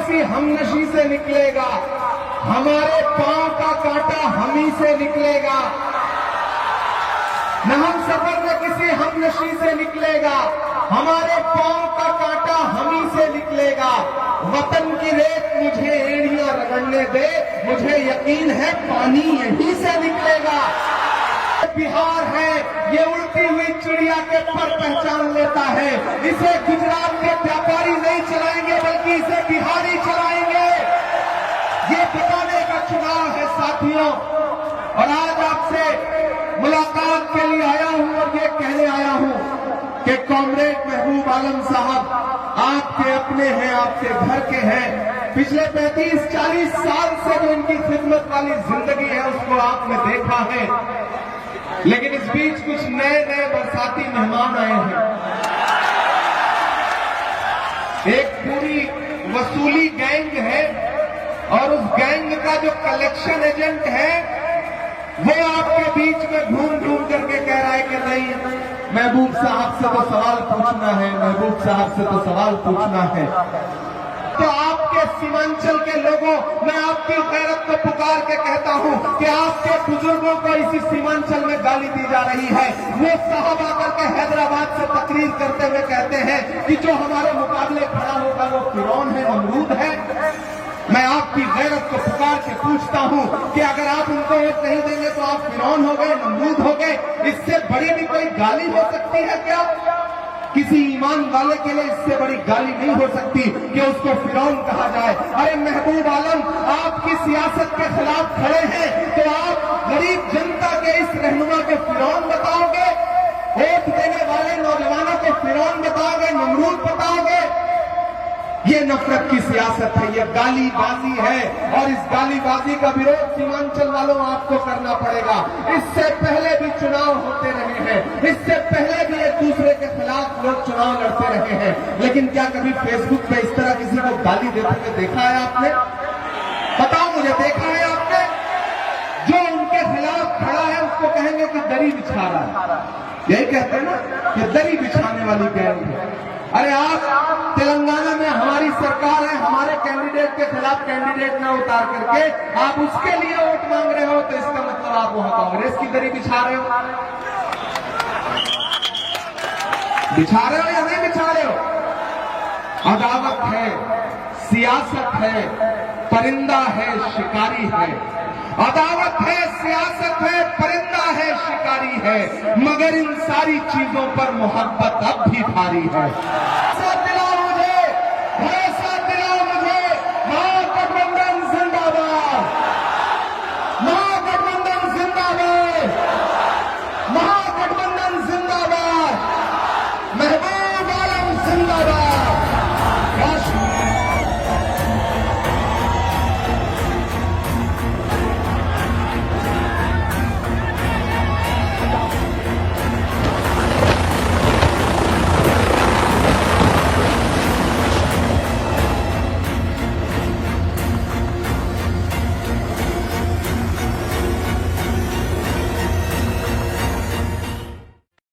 किसी हमनशी से निकलेगा, हमारे पांव का कांटा हम ही से निकलेगा। न हम सफर में किसी हमनशी से निकलेगा, हमारे पांव का कांटा हम ही से निकलेगा। वतन की रेत मुझे एड़ियां रगड़ने दे, मुझे यकीन है पानी यहीं से निकलेगा। बिहार है, ये उड़ती हुई चिड़िया के पर पहचान लेता है। इसे गुजरात के व्यापारी नहीं चलाएंगे, बल्कि इसे बिहारी चलाएंगे। ये बताने का चुनाव है साथियों। और आज आपसे मुलाकात के लिए आया हूं और ये कहने आया हूं कि कॉमरेड महबूब आलम साहब आपके अपने हैं, आपके घर के हैं। पिछले 35-40 साल से जो इनकी खिदमत वाली जिंदगी है उसको आपने देखा है, लेकिन इस बीच कुछ नए नए बरसाती मेहमान आए हैं। एक पूरी वसूली गैंग है और उस गैंग का जो कलेक्शन एजेंट है वो आपके बीच में घूम घूम करके कह रहा है कि नहीं, महबूब साहब से तो सवाल पूछना है, महबूब साहब से तो सवाल पूछना है। तो आपके सीमांचल के लोगों, मैं आपकी गैरत को पुकार के कहता हूं कि आपके बुजुर्गों को इसी सीमांचल में गाली दी जा रही है। वो साहब आकर के हैदराबाद से तकरीर करते हुए कहते हैं कि जो हमारे मुकाबले खड़ा होगा वो फिरौन है, नमरूद है। मैं आपकी गैरत को पुकार के पूछता हूं कि अगर आप उनको वोट नहीं देंगे तो आप फिरौन हो गए, नमरूद हो गए। इससे बड़ी भी कोई गाली हो सकती है क्या? किसी ईमान वाले के लिए इससे बड़ी गाली नहीं हो सकती कि उसको फिरौन कहा जाए। अरे महबूब आलम, आपकी सियासत के खिलाफ खड़े हैं तो आप गरीब जनता के इस रहनुमा को फिरौन बताओगे? वोट देने वाले नौजवानों को फिरौन बताओगे, नमरूद बताओगे? ये नफरत की सियासत है, ये गालीबाजी है और इस गालीबाजी का विरोध सीमांचल वालों आपको करना पड़ेगा। इससे पहले भी चुनाव होते रहे हैं, इससे पहले भी एक दूसरे के खिलाफ लोग चुनाव लड़ते रहे हैं, लेकिन क्या कभी फेसबुक पे इस तरह किसी को गाली देते हुए देखा है आपने? बताओ मुझे, देखा है आपने? जो उनके खिलाफ खड़ा है उसको कहेंगे कि दरी बिछा रहा है। यही कहते हैं ना कि दरी बिछाने वाली गैंग है। अरे आप तेलंगाना में हमारी सरकार है, हमारे कैंडिडेट के खिलाफ कैंडिडेट न उतार करके आप उसके लिए वोट मांग रहे हो, तो इसका मतलब आप वहां कांग्रेस की दरी बिछा रहे हो। बिछा रहे हो या नहीं बिछा रहे हो? अदावत है, सियासत है, परिंदा है, शिकारी है। अदावत है, सियासत है, परिंदा है, शिकारी है, मगर इन सारी चीजों पर मोहब्बत अब भी भारी है।